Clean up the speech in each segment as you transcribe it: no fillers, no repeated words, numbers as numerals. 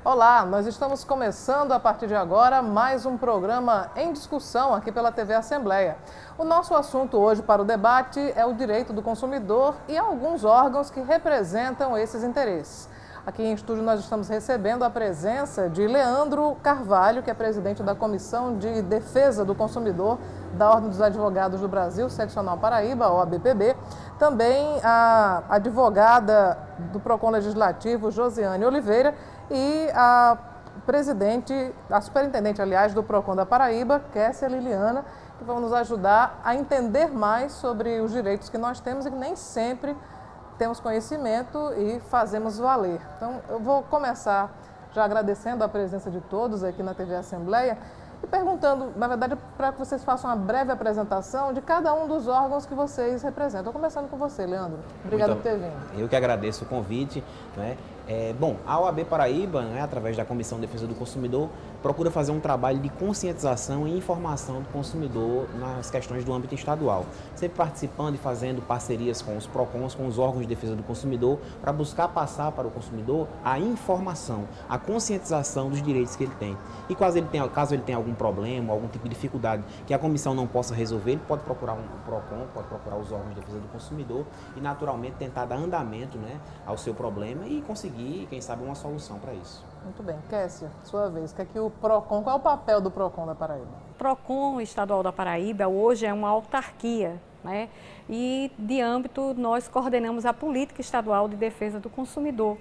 Olá, nós estamos começando a partir de agora mais um programa em discussão aqui pela TV Assembleia. O nosso assunto hoje para o debate é o direito do consumidor e alguns órgãos que representam esses interesses. Aqui em estúdio nós estamos recebendo a presença de Leandro Carvalho, que é presidente da Comissão de Defesa do Consumidor da Ordem dos Advogados do Brasil, Seccional Paraíba, OABPB. Também a advogada do PROCON Legislativo, Josiane Oliveira, e a superintendente, aliás, do PROCON da Paraíba, Kessia Liliana, que vão nos ajudar a entender mais sobre os direitos que nós temos e que nem sempre temos conhecimento e fazemos valer. Então, eu vou começar já agradecendo a presença de todos aqui na TV Assembleia e perguntando, na verdade, para que vocês façam uma breve apresentação de cada um dos órgãos que vocês representam. Estou começando com você, Leandro. Obrigado por ter vindo. Eu que agradeço o convite, né? Bom, a OAB Paraíba, né, através da Comissão de Defesa do Consumidor, procura fazer um trabalho de conscientização e informação do consumidor nas questões do âmbito estadual. Sempre participando e fazendo parcerias com os PROCONs, com os órgãos de defesa do consumidor, para buscar passar para o consumidor a informação, a conscientização dos direitos que ele tem. E caso ele tenha algum problema, algum tipo de dificuldade que a comissão não possa resolver, ele pode procurar um PROCON, pode procurar os órgãos de defesa do consumidor e, naturalmente, tentar dar andamento, né, ao seu problema e conseguir, quem sabe, uma solução para isso. Muito bem. Kessia, sua vez. O PROCON, qual é o papel do PROCON da Paraíba? O PROCON Estadual da Paraíba hoje é uma autarquia, né? E de âmbito nós coordenamos a política estadual de defesa do consumidor.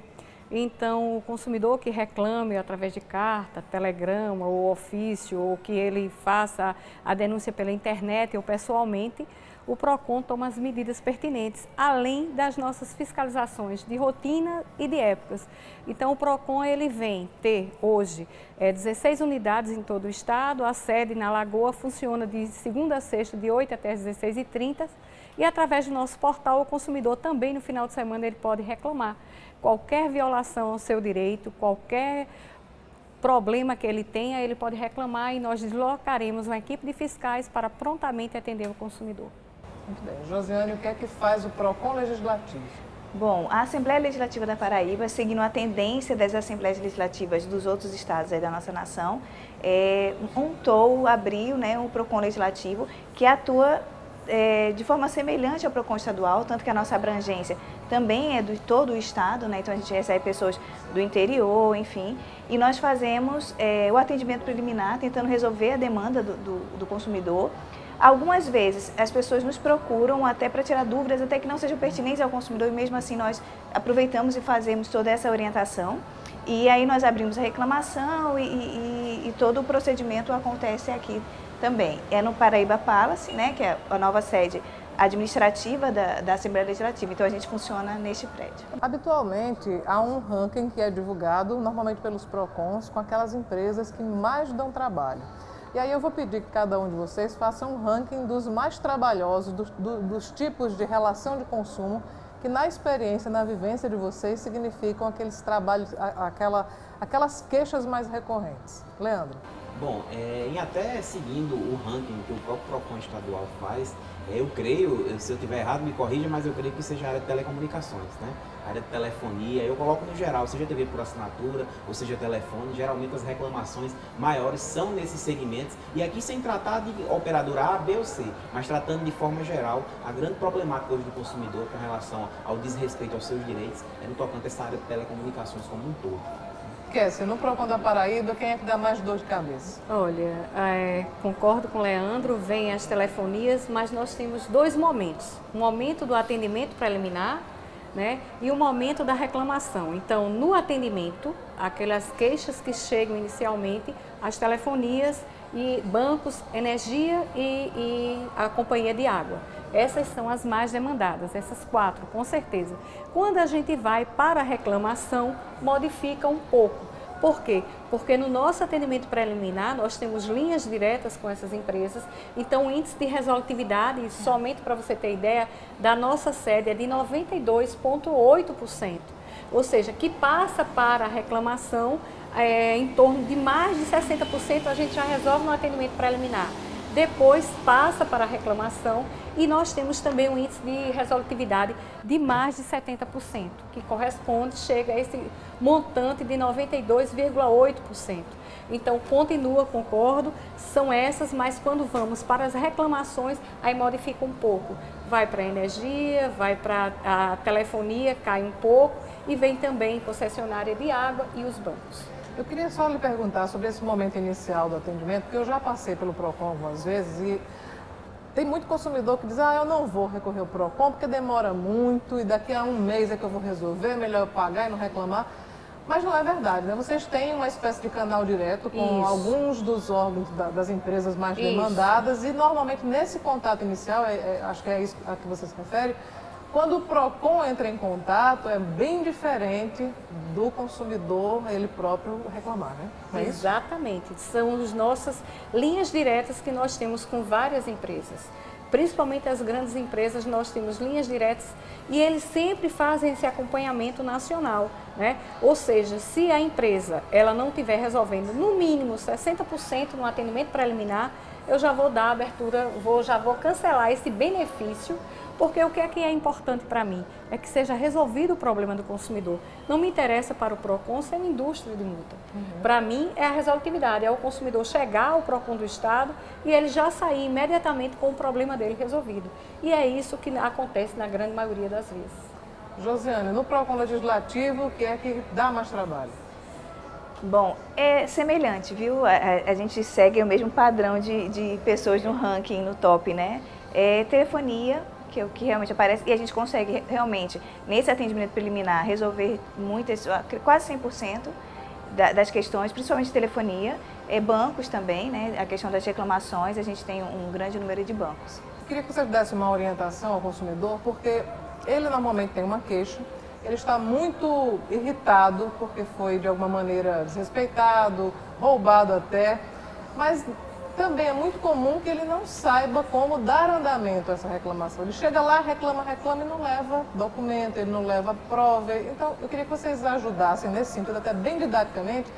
Então, o consumidor que reclame através de carta, telegrama ou ofício, ou que ele faça a denúncia pela internet ou pessoalmente, o PROCON toma as medidas pertinentes, além das nossas fiscalizações de rotina e de épocas. Então, o PROCON ele vem ter hoje 16 unidades em todo o estado, a sede na Lagoa funciona de segunda a sexta, de 8 até as 16h30, e através do nosso portal, o consumidor também no final de semana ele pode reclamar. Qualquer violação ao seu direito, qualquer problema que ele tenha, ele pode reclamar e nós deslocaremos uma equipe de fiscais para prontamente atender o consumidor. Muito bem. Josiane, o que é que faz o PROCON Legislativo? Bom, a Assembleia Legislativa da Paraíba, seguindo a tendência das Assembleias Legislativas dos outros estados da nossa nação, abriu, né, um PROCON Legislativo que atua de forma semelhante ao PROCON estadual, tanto que a nossa abrangência também é de todo o estado, né? Então a gente recebe pessoas do interior, enfim, e nós fazemos o atendimento preliminar, tentando resolver a demanda do consumidor. Algumas vezes as pessoas nos procuram até para tirar dúvidas, até que não sejam pertinentes ao consumidor, e mesmo assim nós aproveitamos e fazemos toda essa orientação. E aí nós abrimos a reclamação e todo o procedimento acontece aqui também. É no Paraíba Palace, né, que é a nova sede administrativa da Assembleia Legislativa. Então a gente funciona neste prédio. Habitualmente há um ranking que é divulgado normalmente pelos PROCONs com aquelas empresas que mais dão trabalho. E aí eu vou pedir que cada um de vocês faça um ranking dos mais trabalhosos, dos tipos de relação de consumo que na experiência, na vivência de vocês, significam aqueles trabalhos, aquelas queixas mais recorrentes. Leandro. Bom, em até seguindo o ranking que o próprio PROCON estadual faz, eu creio, se eu estiver errado me corrija, mas eu creio que seja a área de telecomunicações, né? A área de telefonia, eu coloco no geral, seja TV por assinatura, ou seja telefone, geralmente as reclamações maiores são nesses segmentos, e aqui sem tratar de operadora A, B ou C, mas tratando de forma geral, a grande problemática hoje do consumidor com relação ao desrespeito aos seus direitos é no tocante a essa área de telecomunicações como um todo. Kessia, no PROCON da Paraíba, quem é que dá mais dor de cabeça? Olha, concordo com o Leandro, vem as telefonias, mas nós temos dois momentos. O momento do atendimento preliminar, né, e o momento da reclamação. Então, no atendimento, aquelas queixas que chegam inicialmente, as telefonias e bancos, energia e a companhia de água. Essas são as mais demandadas, essas 4, com certeza. Quando a gente vai para a reclamação, modifica um pouco. Por quê? Porque no nosso atendimento preliminar, nós temos linhas diretas com essas empresas, então o índice de resolutividade, somente para você ter ideia, da nossa sede é de 92,8%. Ou seja, que passa para a reclamação em torno de mais de 60% a gente já resolve no atendimento preliminar. depois passa para a reclamação e nós temos também um índice de resolutividade de mais de 70%, que corresponde, chega a esse montante de 92,8%. Então, continua, concordo, são essas, mas quando vamos para as reclamações, aí modifica um pouco. Vai para a energia, vai para a telefonia, cai um pouco, e vem também concessionária de água e os bancos. Eu queria só lhe perguntar sobre esse momento inicial do atendimento, porque eu já passei pelo PROCON algumas vezes e tem muito consumidor que diz, eu não vou recorrer ao PROCON porque demora muito e daqui a um mês é que eu vou resolver, é melhor eu pagar e não reclamar. Mas não é verdade, né? Vocês têm uma espécie de canal direto com Isso. alguns dos órgãos das empresas mais demandadas e normalmente nesse contato inicial, acho que é isso a que você se refere, quando o PROCON entra em contato, é bem diferente do consumidor ele próprio reclamar, né? Não é isso? Exatamente. São as nossas linhas diretas que nós temos com várias empresas. Principalmente as grandes empresas, nós temos linhas diretas e eles sempre fazem esse acompanhamento nacional, né? Ou seja, se a empresa ela não estiver resolvendo no mínimo 60% no atendimento preliminar, eu já vou dar abertura, já vou cancelar esse benefício, porque o que é importante para mim é que seja resolvido o problema do consumidor. Não me interessa para o PROCON ser uma indústria de multa. Para mim é a resolutividade, é o consumidor chegar ao PROCON do Estado e ele já sair imediatamente com o problema dele resolvido. E é isso que acontece na grande maioria das vezes. Josiane, no PROCON legislativo, o que é que dá mais trabalho? Bom, é semelhante, viu? A gente segue o mesmo padrão de pessoas no ranking, no top, né? É telefonia, que é o que realmente aparece, e a gente consegue realmente, nesse atendimento preliminar, resolver quase 100% das questões, principalmente de telefonia, bancos também, né? A questão das reclamações, a gente tem um grande número de bancos. Eu queria que você desse uma orientação ao consumidor, porque ele normalmente tem uma queixa, ele está muito irritado porque foi de alguma maneira desrespeitado, roubado até, mas também é muito comum que ele não saiba como dar andamento a essa reclamação. Ele chega lá, reclama e não leva documento, ele não leva prova. Então, eu queria que vocês ajudassem nesse sentido, até bem didaticamente,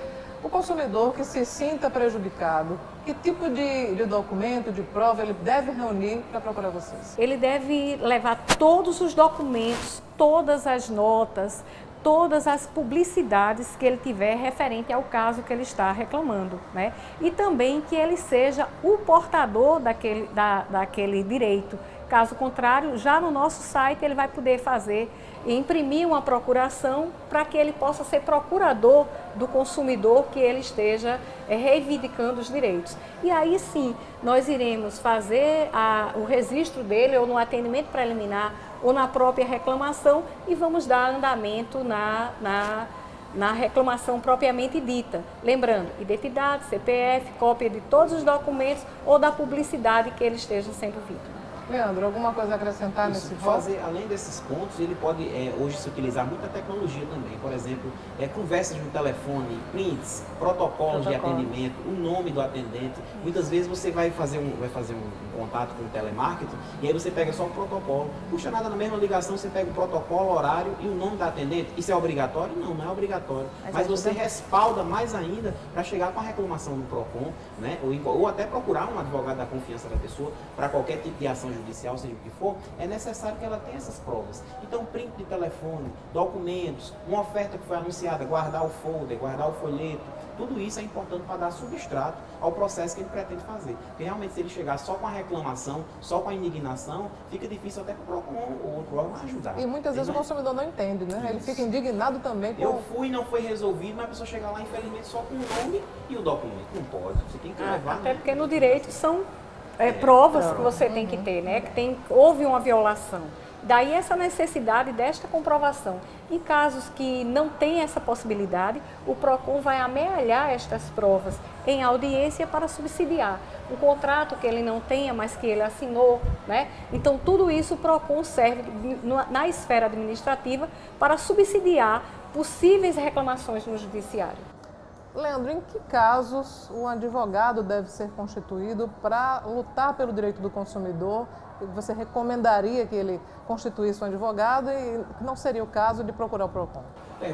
o consumidor que se sinta prejudicado. Que tipo de documento, de prova ele deve reunir para procurar vocês? Ele deve levar todos os documentos, todas as notas, todas as publicidades que ele tiver referente ao caso que ele está reclamando, né? E também que ele seja o portador daquele direito. Caso contrário, já no nosso site ele vai poder fazer e imprimir uma procuração para que ele possa ser procurador do consumidor que ele esteja reivindicando os direitos. E aí sim, nós iremos fazer o registro dele ou no atendimento preliminar ou na própria reclamação e vamos dar andamento na reclamação propriamente dita. Lembrando, identidade, CPF, cópia de todos os documentos ou da publicidade que ele esteja sendo vítima. Leandro, alguma coisa a acrescentar nesse fazer, além desses pontos, ele pode hoje se utilizar muita tecnologia também. Por exemplo, conversas no telefone, prints, protocolos de atendimento, o nome do atendente. Muitas vezes você vai fazer um contato com o telemarketing e aí você pega só o protocolo. Puxa nada, na mesma ligação você pega o protocolo, o horário e o nome da atendente. Isso é obrigatório? Não, não é obrigatório. Mas você respalda mais ainda para chegar com a reclamação no PROCON, né? Ou até procurar um advogado da confiança da pessoa para qualquer tipo de ação judicial, seja o que for, é necessário que ela tenha essas provas. Então, print de telefone, documentos, uma oferta que foi anunciada, guardar o folder, guardar o folheto, tudo isso é importante para dar substrato ao processo que ele pretende fazer. Porque realmente se ele chegar só com a reclamação, só com a indignação, fica difícil até para o PROCON ou outro órgão ajudar. E muitas vezes o consumidor não entende, né? Ele fica indignado também com... Eu fui e não foi resolvido, mas a pessoa chega lá, infelizmente, só com o nome e o documento. Não pode, você tem que levar. Até porque no direito são provas que você tem que ter, né? Que houve uma violação. Daí essa necessidade desta comprovação. Em casos que não tem essa possibilidade, o PROCON vai amealhar estas provas em audiência para subsidiar. Um contrato que ele não tenha, mas que ele assinou, né? Então tudo isso o PROCON serve na esfera administrativa para subsidiar possíveis reclamações no judiciário. Leandro, em que casos um advogado deve ser constituído para lutar pelo direito do consumidor? Você recomendaria que ele constituísse um advogado e não seria o caso de procurar o PROCON?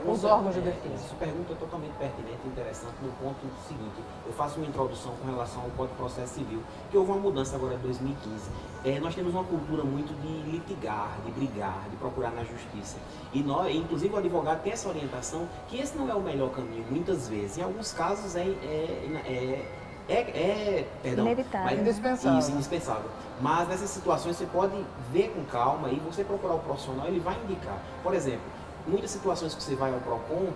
os órgãos de defesa? Essa pergunta é totalmente pertinente e interessante no ponto seguinte. Eu faço uma introdução com relação ao Código de Processo Civil, que houve uma mudança agora em 2015. Nós temos uma cultura muito de litigar, de brigar, de procurar na justiça. E nós, inclusive o advogado tem essa orientação que esse não é o melhor caminho, muitas vezes. Em alguns casos inevitável. Indispensável. Isso, indispensável. Mas nessas situações você pode ver com calma e você procurar o profissional, ele vai indicar. Por exemplo, muitas situações que você vai ao PROCON,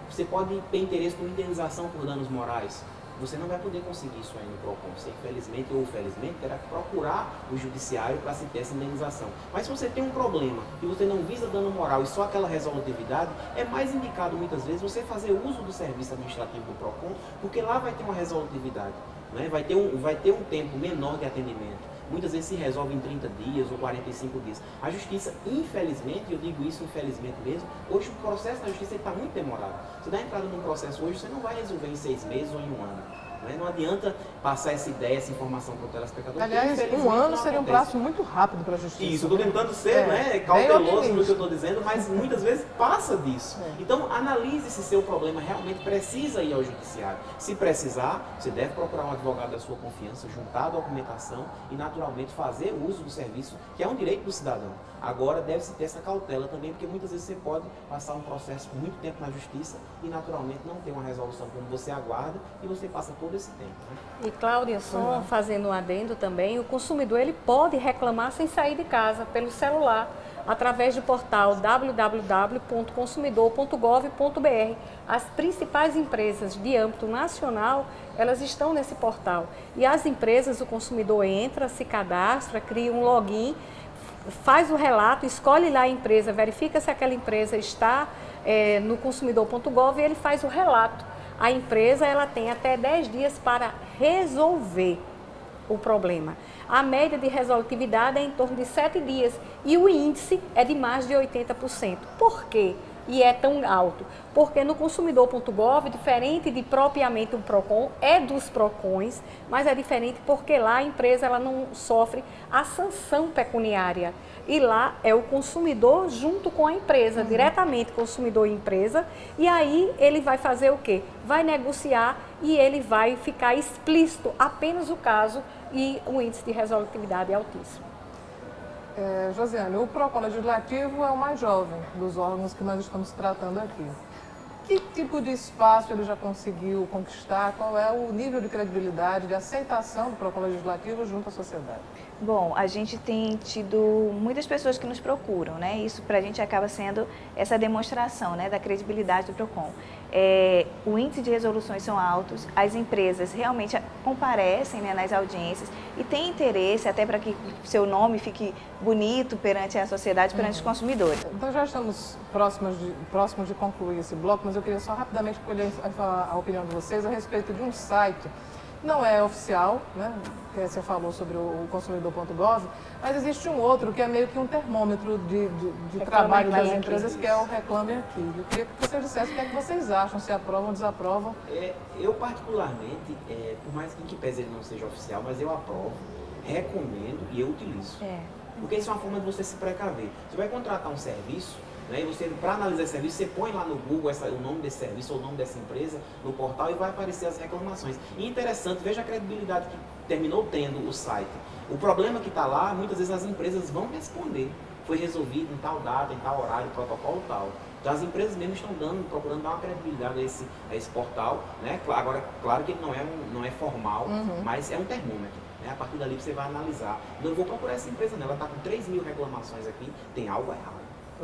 você pode ter interesse por indenização por danos morais. Você não vai poder conseguir isso aí no PROCON. Você, infelizmente ou felizmente, terá que procurar o judiciário para se ter essa indenização. Mas se você tem um problema e você não visa dano moral e só aquela resolutividade, é mais indicado muitas vezes você fazer uso do serviço administrativo do PROCON, porque lá vai ter uma resolutividade, né? Vai ter um tempo menor de atendimento. Muitas vezes se resolve em 30 dias ou 45 dias. A justiça, infelizmente, eu digo isso infelizmente mesmo, hoje o processo na justiça está muito demorado. Você dá entrada num processo hoje, você não vai resolver em 6 meses ou em 1 ano. Não adianta passar essa ideia, essa informação para o telespectador. Aliás, 1 ano seria um prazo muito rápido para a justiça. Isso, eu estou tentando ser cauteloso no que eu estou dizendo, mas muitas vezes passa disso. Então, analise se seu problema realmente precisa ir ao judiciário. Se precisar, você deve procurar um advogado da sua confiança, juntar a documentação e, naturalmente, fazer uso do serviço, que é um direito do cidadão. Agora, deve-se ter essa cautela também, porque muitas vezes você pode passar um processo por muito tempo na justiça e, naturalmente, não ter uma resolução como você aguarda e você passa todo esse tempo. E, Cláudia, só fazendo um adendo também, o consumidor ele pode reclamar sem sair de casa, pelo celular, através do portal www.consumidor.gov.br. As principais empresas de âmbito nacional, elas estão nesse portal. E as empresas, o consumidor entra, se cadastra, cria um login, faz o relato, escolhe lá a empresa, verifica se aquela empresa está no consumidor.gov e ele faz o relato. A empresa ela tem até 10 dias para resolver o problema. A média de resolutividade é em torno de 7 dias e o índice é de mais de 80%. Por quê? E é tão alto? Porque no consumidor.gov, diferente de propriamente o PROCON, é dos PROCONs, mas é diferente porque lá a empresa ela não sofre a sanção pecuniária. E lá é o consumidor junto com a empresa, diretamente consumidor e empresa, e aí ele vai fazer o quê? Vai negociar e ele vai ficar explícito apenas o caso e o índice de resolutividade é altíssimo. Josiane, o PROCON Legislativo é o mais jovem dos órgãos que nós estamos tratando aqui. Que tipo de espaço ele já conseguiu conquistar? Qual é o nível de credibilidade, de aceitação do PROCON Legislativo junto à sociedade? Bom, a gente tem tido muitas pessoas que nos procuram, né? Isso para a gente acaba sendo essa demonstração, né, da credibilidade do PROCON. O índice de resoluções são altos, as empresas realmente comparecem, né, nas audiências e têm interesse até para que seu nome fique bonito perante a sociedade, perante os consumidores. Então já estamos próximos de concluir esse bloco, mas eu queria só rapidamente colher a opinião de vocês a respeito de um site. Não é oficial, né? Que você falou sobre o consumidor.gov, mas existe um outro que é meio que um termômetro de trabalho das empresas, que é o Reclame Aqui. Eu queria que vocês dissessem o que é que vocês acham, se aprovam ou desaprovam. Eu particularmente, por mais que pese ele não seja oficial, mas eu aprovo, recomendo e eu utilizo. Porque isso é uma forma de você se precaver. Você vai contratar um serviço, né, e você, para analisar esse serviço, você põe lá no Google o nome desse serviço ou o nome dessa empresa no portal e vai aparecer as reclamações. E interessante, veja a credibilidade que terminou tendo o site. O problema que está lá, muitas vezes as empresas vão responder. Foi resolvido em tal data, em tal horário, protocolo tal. Então as empresas mesmo estão procurando dar uma credibilidade a esse portal, né? Agora, claro que ele não é formal, mas é um termômetro. A partir dali você vai analisar. Não vou procurar essa empresa, não. Ela está com 3.000 reclamações aqui, tem algo errado.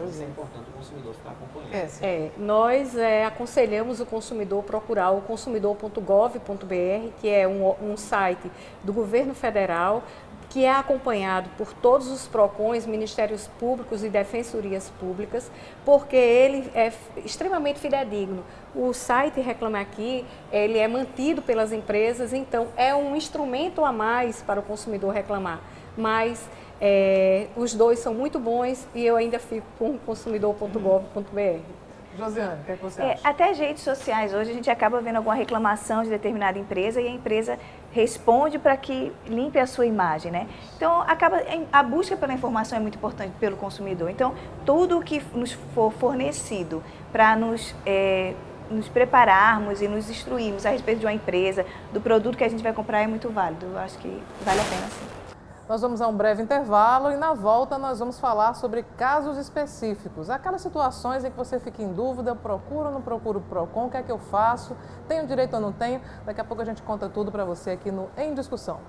Isso é importante o consumidor ficar acompanhando. Nós aconselhamos o consumidor procurar o consumidor.gov.br, que é um site do governo federal, que é acompanhado por todos os PROCONs, Ministérios Públicos e Defensorias Públicas, porque ele é extremamente fidedigno. O site Reclame Aqui, ele é mantido pelas empresas, então é um instrumento a mais para o consumidor reclamar. Mas os dois são muito bons e eu ainda fico com o consumidor.gov.br. Josiane, o que é que você acha? Até as redes sociais, hoje a gente acaba vendo alguma reclamação de determinada empresa e a empresa responde para que limpe a sua imagem, né? Então, a busca pela informação é muito importante pelo consumidor. Então, tudo que nos for fornecido para nos prepararmos e nos instruirmos a respeito de uma empresa, do produto que a gente vai comprar é muito válido. Eu acho que vale a pena, sim. Nós vamos a um breve intervalo e na volta nós vamos falar sobre casos específicos. Aquelas situações em que você fica em dúvida, procuro ou não procuro o PROCON, o que é que eu faço, tenho direito ou não tenho? Daqui a pouco a gente conta tudo para você aqui no Em Discussão.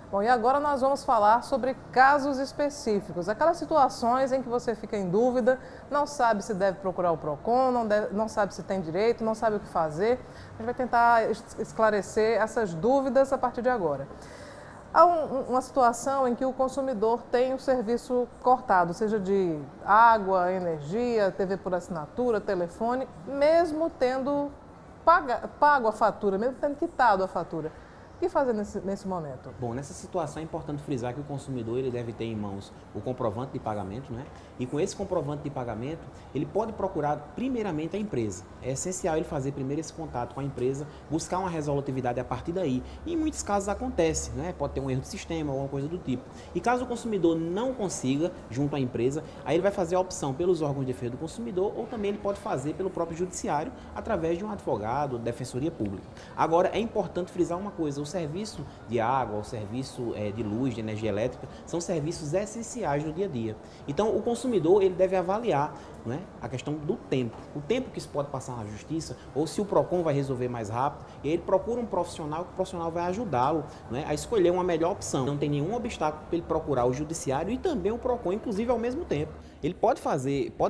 Bom, e agora nós vamos falar sobre casos específicos, aquelas situações em que você fica em dúvida, não sabe se deve procurar o PROCON, não sabe se tem direito, não sabe o que fazer. A gente vai tentar esclarecer essas dúvidas a partir de agora. Há uma situação em que o consumidor tem o serviço cortado, seja de água, energia, TV por assinatura, telefone, mesmo tendo pago a fatura, mesmo tendo quitado a fatura. O que fazer nesse momento? Bom, nessa situação é importante frisar que o consumidor ele deve ter em mãos o comprovante de pagamento, né? E com esse comprovante de pagamento, ele pode procurar primeiramente a empresa. É essencial ele fazer primeiro esse contato com a empresa, buscar uma resolutividade a partir daí. E em muitos casos acontece, né? Pode ter um erro de sistema, alguma coisa do tipo. E caso o consumidor não consiga, junto à empresa, aí ele vai fazer a opção pelos órgãos de defesa do consumidor ou também ele pode fazer pelo próprio judiciário através de um advogado, defensoria pública. Agora, é importante frisar uma coisa, o serviço de água, o serviço de luz, de energia elétrica, são serviços essenciais do dia a dia. Então, o consumidor ele deve avaliar, né, a questão do tempo. O tempo que isso pode passar na justiça, ou se o PROCON vai resolver mais rápido, e ele procura um profissional, que o profissional vai ajudá-lo, né, a escolher uma melhor opção. Não tem nenhum obstáculo para ele procurar o judiciário e também o PROCON, inclusive ao mesmo tempo. Ele pode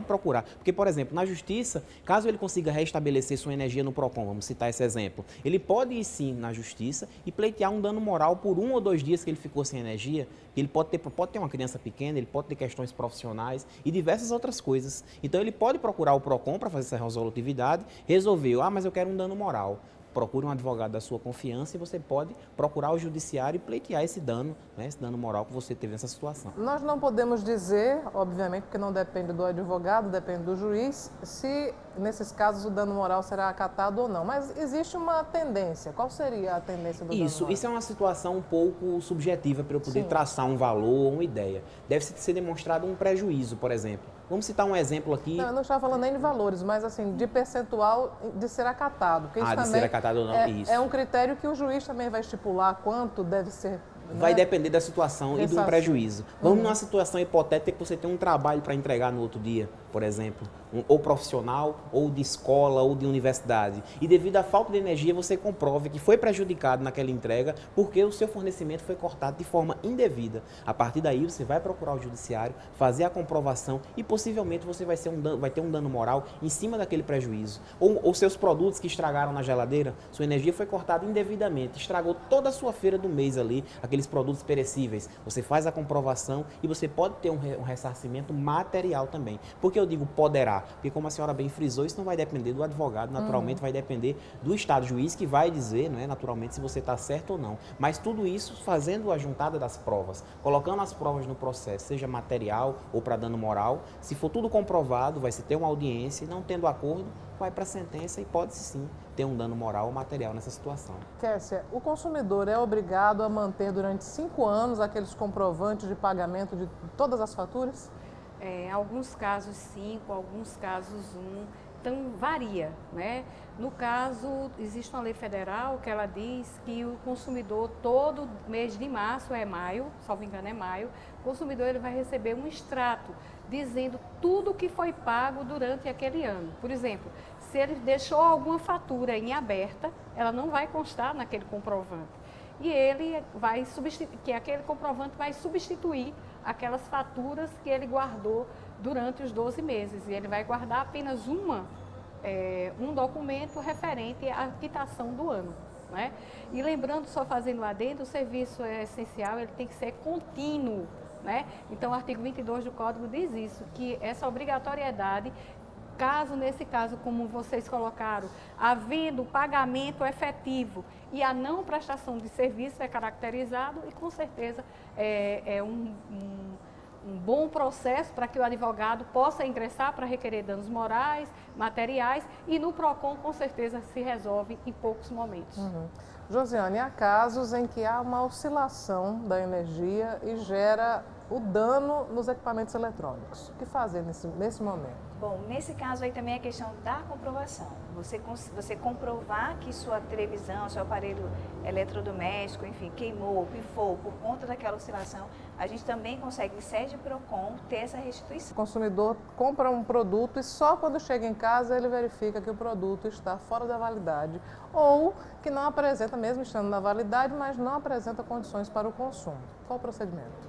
procurar, porque, por exemplo, na justiça, caso ele consiga restabelecer sua energia no PROCON, vamos citar esse exemplo, ele pode ir sim na justiça e pleitear um dano moral por 1 ou 2 dias que ele ficou sem energia. Ele pode ter uma criança pequena, ele pode ter questões profissionais e diversas outras coisas. Então ele pode procurar o PROCON para fazer essa resolutividade, resolveu, mas eu quero um dano moral. Procure um advogado da sua confiança e você pode procurar o judiciário e pleitear esse dano, né, esse dano moral que você teve nessa situação. Nós não podemos dizer, obviamente, porque não depende do advogado, depende do juiz, se nesses casos o dano moral será acatado ou não. Mas existe uma tendência. Qual seria a tendência do dano moral? Isso é uma situação um pouco subjetiva para eu poder traçar um valor, uma ideia. Deve ser demonstrado um prejuízo, por exemplo. Vamos citar um exemplo aqui. Não, eu não estava falando nem de valores, mas assim, de percentual de ser acatado. Porque isso de também ser acatado ou não, isso. É um critério que o juiz também vai estipular quanto deve ser. Vai depender da situação e do prejuízo. Vamos numa situação hipotética que você tem um trabalho para entregar no outro dia, por exemplo, ou profissional, ou de escola, ou de universidade. E devido à falta de energia, você comprove que foi prejudicado naquela entrega porque o seu fornecimento foi cortado de forma indevida. A partir daí, você vai procurar o judiciário, fazer a comprovação e possivelmente você vai ter um dano moral em cima daquele prejuízo. Ou seus produtos que estragaram na geladeira, sua energia foi cortada indevidamente, estragou toda a sua feira do mês ali, aqueles produtos perecíveis. Você faz a comprovação e você pode ter um ressarcimento material também. Por que eu digo poderá? Porque como a senhora bem frisou, isso não vai depender do advogado, naturalmente vai depender do Estado juiz que vai dizer, não é, naturalmente, se você está certo ou não. Mas tudo isso fazendo a juntada das provas, colocando as provas no processo, seja material ou para dano moral, se for tudo comprovado, vai se ter uma audiência e não tendo acordo, vai para a sentença e pode-se sim ter um dano moral ou material nessa situação. Kessia, o consumidor é obrigado a manter durante 5 anos aqueles comprovantes de pagamento de todas as faturas? Em alguns casos 5, alguns casos 1, então varia, né? No caso, existe uma lei federal que ela diz que o consumidor, todo mês de março, maio, salvo engano é maio, o consumidor ele vai receber um extrato dizendo tudo o que foi pago durante aquele ano. Por exemplo, se ele deixou alguma fatura em aberta, ela não vai constar naquele comprovante. E ele vai substituir, que aquele comprovante vai substituir aquelas faturas que ele guardou durante os 12 meses. E ele vai guardar apenas um documento referente à quitação do ano, né? E lembrando, só fazendo adendo, o serviço essencial ele tem que ser contínuo, né? Então o artigo 22 do Código diz isso, que essa obrigatoriedade Caso, nesse caso, como vocês colocaram, havendo pagamento efetivo e a não prestação de serviço é caracterizado e, com certeza, é um bom processo para que o advogado possa ingressar para requerer danos morais, materiais e no PROCON, com certeza, se resolve em poucos momentos. Josiane, há casos em que há uma oscilação da energia e gera o dano nos equipamentos eletrônicos. O que fazer nesse momento? Bom, nesse caso aí também é a questão da comprovação. Você comprovar que sua televisão, seu aparelho eletrodoméstico, enfim, queimou, pifou por conta daquela oscilação, a gente também consegue, em sede PROCON, ter essa restituição. O consumidor compra um produto e só quando chega em casa ele verifica que o produto está fora da validade ou que não apresenta, mesmo estando na validade, mas não apresenta condições para o consumo. Qual o procedimento?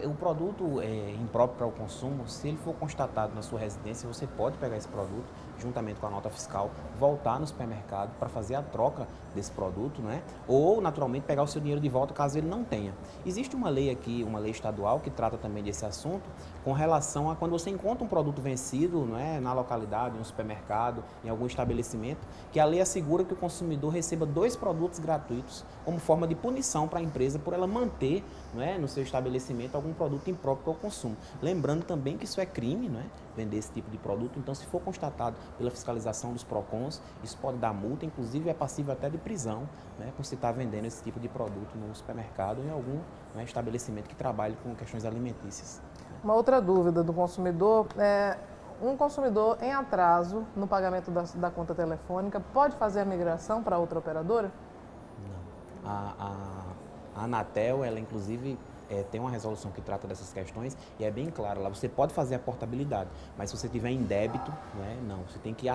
O produto impróprio para o consumo, se ele for constatado na sua residência, você pode pegar esse produto, juntamente com a nota fiscal, voltar no supermercado para fazer a troca desse produto, né? Ou, naturalmente, pegar o seu dinheiro de volta caso ele não tenha. Existe uma lei aqui, uma lei estadual, que trata também desse assunto, com relação a quando você encontra um produto vencido, não é, na localidade, em um supermercado, em algum estabelecimento, que a lei assegura que o consumidor receba 2 produtos gratuitos como forma de punição para a empresa por ela manter, não é, no seu estabelecimento algum produto impróprio para o consumo. Lembrando também que isso é crime, não é, vender esse tipo de produto, então se for constatado pela fiscalização dos PROCONs, isso pode dar multa, inclusive é passível até de prisão, né, por se estar vendendo esse tipo de produto no supermercado ou em algum, né, estabelecimento que trabalhe com questões alimentícias. Uma outra dúvida do consumidor é: um consumidor em atraso no pagamento da conta telefônica pode fazer a migração para outra operadora? Não. A Anatel, ela inclusive tem uma resolução que trata dessas questões e é bem claro, lá você pode fazer a portabilidade, mas se você tiver em débito, não, você tem que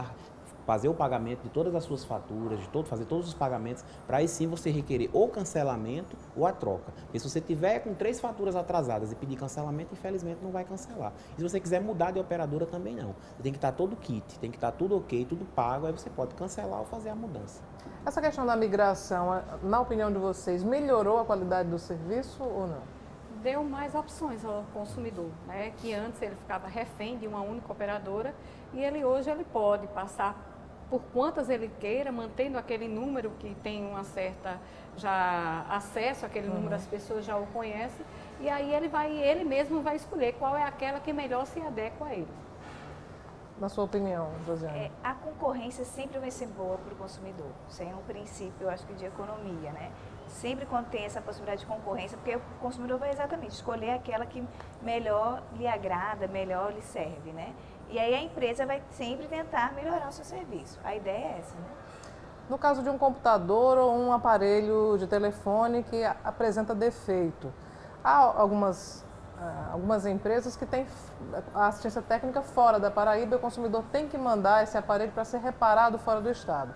fazer o pagamento de todas as suas faturas, fazer todos os pagamentos, para aí sim você requerer ou cancelamento ou a troca. Porque se você tiver com 3 faturas atrasadas e pedir cancelamento, infelizmente não vai cancelar. E se você quiser mudar de operadora também não. Tem que estar todo kit, tem que estar tudo ok, tudo pago, aí você pode cancelar ou fazer a mudança. Essa questão da migração, na opinião de vocês, melhorou a qualidade do serviço ou não? Deu mais opções ao consumidor, né? Que antes ele ficava refém de uma única operadora e hoje ele pode passar por quantas ele queira, mantendo aquele número que tem uma certa já acesso àquele número, as pessoas já o conhecem, e aí ele mesmo vai escolher qual é aquela que melhor se adequa a ele. Na sua opinião, Josiane? A concorrência sempre vai ser boa para o consumidor. Isso é um princípio, eu acho que de economia, né? Sempre quando tem essa possibilidade de concorrência, porque o consumidor vai exatamente escolher aquela que melhor lhe agrada, melhor lhe serve, né? E aí a empresa vai sempre tentar melhorar o seu serviço. A ideia é essa, né? No caso de um computador ou um aparelho de telefone que apresenta defeito, há algumas empresas que têm a assistência técnica fora da Paraíba e o consumidor tem que mandar esse aparelho para ser reparado fora do estado.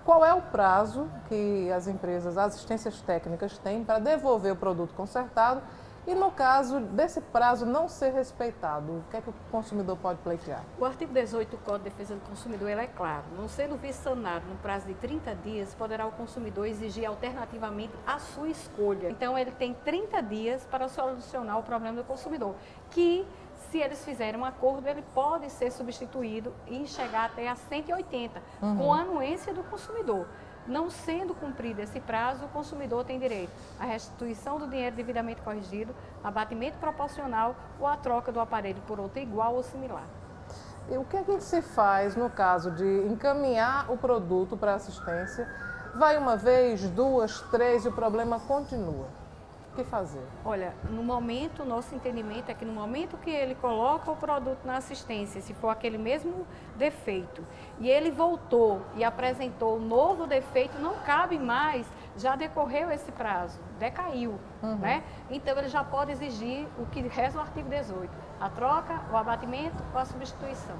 Qual é o prazo que as empresas, as assistências técnicas têm para devolver o produto consertado e, no caso desse prazo não ser respeitado, o que é que o consumidor pode pleitear? O artigo 18 do Código de Defesa do Consumidor ele é claro. Não sendo visto sanado no prazo de 30 dias, poderá o consumidor exigir alternativamente a sua escolha. Então, ele tem 30 dias para solucionar o problema do consumidor, que se eles fizerem um acordo, ele pode ser substituído e chegar até a 180, com a anuência do consumidor. Não sendo cumprido esse prazo, o consumidor tem direito à restituição do dinheiro devidamente corrigido, abatimento proporcional ou a troca do aparelho por outro igual ou similar. E o que é que se faz no caso de encaminhar o produto para assistência? Vai uma vez, 2, 3 e o problema continua. O que fazer? Olha, no momento, o nosso entendimento é que no momento que ele coloca o produto na assistência, se for aquele mesmo defeito, e ele voltou e apresentou um novo defeito, não cabe mais, já decorreu esse prazo, decaiu, né? Então ele já pode exigir o que reza o artigo 18, a troca, o abatimento ou a substituição.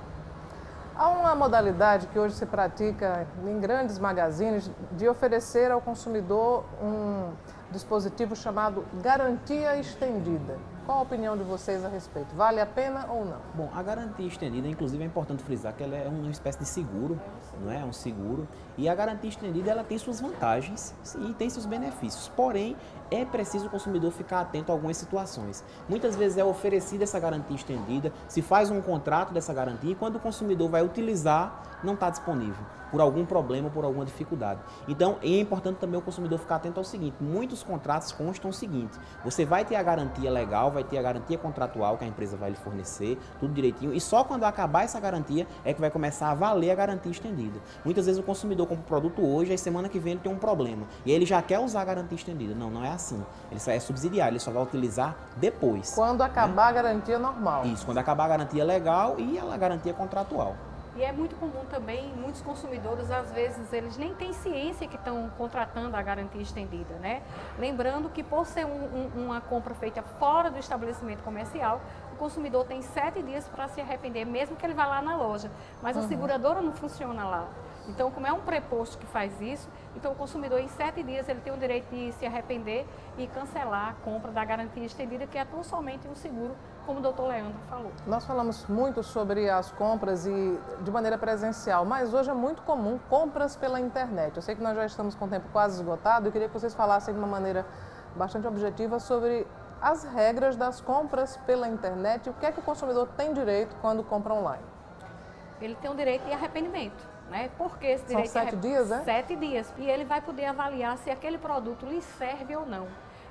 Há uma modalidade que hoje se pratica em grandes magazines de oferecer ao consumidor um dispositivo chamado garantia estendida. Qual a opinião de vocês a respeito? Vale a pena ou não? Bom, a garantia estendida, inclusive é importante frisar que ela é uma espécie de seguro, não é? Um seguro. E a garantia estendida, ela tem suas vantagens e tem seus benefícios. Porém, é preciso o consumidor ficar atento a algumas situações. Muitas vezes é oferecida essa garantia estendida, se faz um contrato dessa garantia e quando o consumidor vai utilizar, não está disponível, por algum problema, por alguma dificuldade. Então, é importante também o consumidor ficar atento ao seguinte, muitos contratos constam o seguinte, você vai ter a garantia legal, vai ter a garantia contratual que a empresa vai lhe fornecer, tudo direitinho, e só quando acabar essa garantia é que vai começar a valer a garantia estendida. Muitas vezes o consumidor compra o produto hoje, aí semana que vem ele tem um problema, e aí ele já quer usar a garantia estendida. Não, não é assim. Ele só é subsidiário, ele só vai utilizar depois. Quando acabar a garantia normal. Isso, quando acabar a garantia legal e a garantia contratual. E é muito comum também, muitos consumidores, às vezes, eles nem têm ciência que estão contratando a garantia estendida, né? Lembrando que por ser uma compra feita fora do estabelecimento comercial, o consumidor tem 7 dias para se arrepender, mesmo que ele vá lá na loja. Mas a seguradora não funciona lá. Então, como é um preposto que faz isso, então o consumidor em 7 dias ele tem o direito de se arrepender e cancelar a compra da garantia estendida, que atua somente no seguro, como o doutor Leandro falou. Nós falamos muito sobre as compras e de maneira presencial, mas hoje é muito comum compras pela internet. Eu sei que nós já estamos com o tempo quase esgotado e queria que vocês falassem de uma maneira bastante objetiva sobre as regras das compras pela internet e o que é que o consumidor tem direito quando compra online. Ele tem o direito de arrependimento. Né? Porque esse direito São 7 dias, né? 7 dias. E ele vai poder avaliar se aquele produto lhe serve ou não.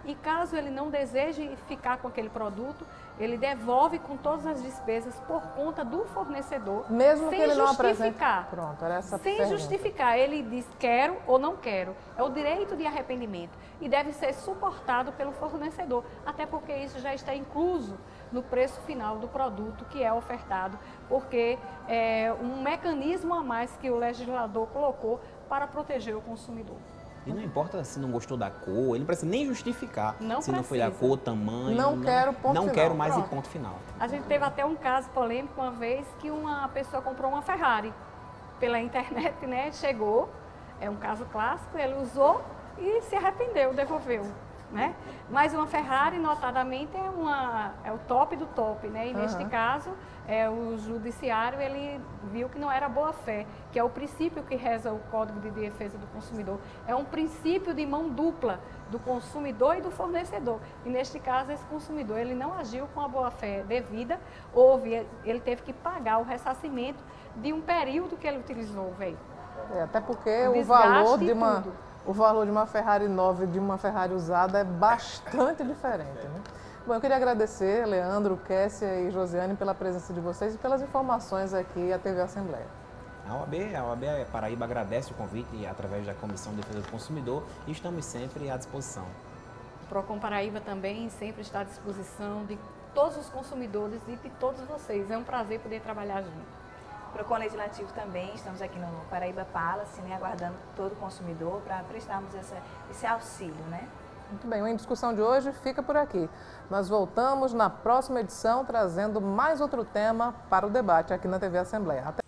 E caso ele não deseje ficar com aquele produto, ele devolve com todas as despesas por conta do fornecedor. Mesmo que ele não apresente. Pronto, era essa sem pergunta. justificar. Ele diz quero ou não quero. É o direito de arrependimento. E deve ser suportado pelo fornecedor. Até porque isso já está incluso no preço final do produto que é ofertado. Porque é um mecanismo a mais que o legislador colocou para proteger o consumidor. E não importa se não gostou da cor, ele não precisa nem justificar se não foi a cor, tamanho. Não quero, ponto Não final. quero mais Pronto. e ponto final. A gente teve até um caso polêmico uma vez que uma pessoa comprou uma Ferrari pela internet, né? Chegou, é um caso clássico, ele usou e se arrependeu, devolveu, né? Mas uma Ferrari, notadamente, é o top do top, né? E neste caso, o judiciário, ele viu que não era boa-fé, que é o princípio que reza o Código de Defesa do Consumidor. É um princípio de mão dupla do consumidor e do fornecedor. E neste caso, esse consumidor, ele não agiu com a boa-fé devida, ele teve que pagar o ressarcimento de um período que ele utilizou o veículo. Até porque o valor de uma Ferrari nova e de uma Ferrari usada é bastante diferente, né? Bom, eu queria agradecer, Leandro, Kessia e Josiane, pela presença de vocês e pelas informações aqui à TV Assembleia. A OAB Paraíba agradece o convite através da Comissão de Defesa do Consumidor e estamos sempre à disposição. O Procon Paraíba também sempre está à disposição de todos os consumidores e de todos vocês. É um prazer poder trabalhar junto. Procon Legislativo também, estamos aqui no Paraíba Palace, né, aguardando todo consumidor para prestarmos esse auxílio, né? Muito bem, o Em Discussão de hoje fica por aqui. Nós voltamos na próxima edição trazendo mais outro tema para o debate aqui na TV Assembleia. Até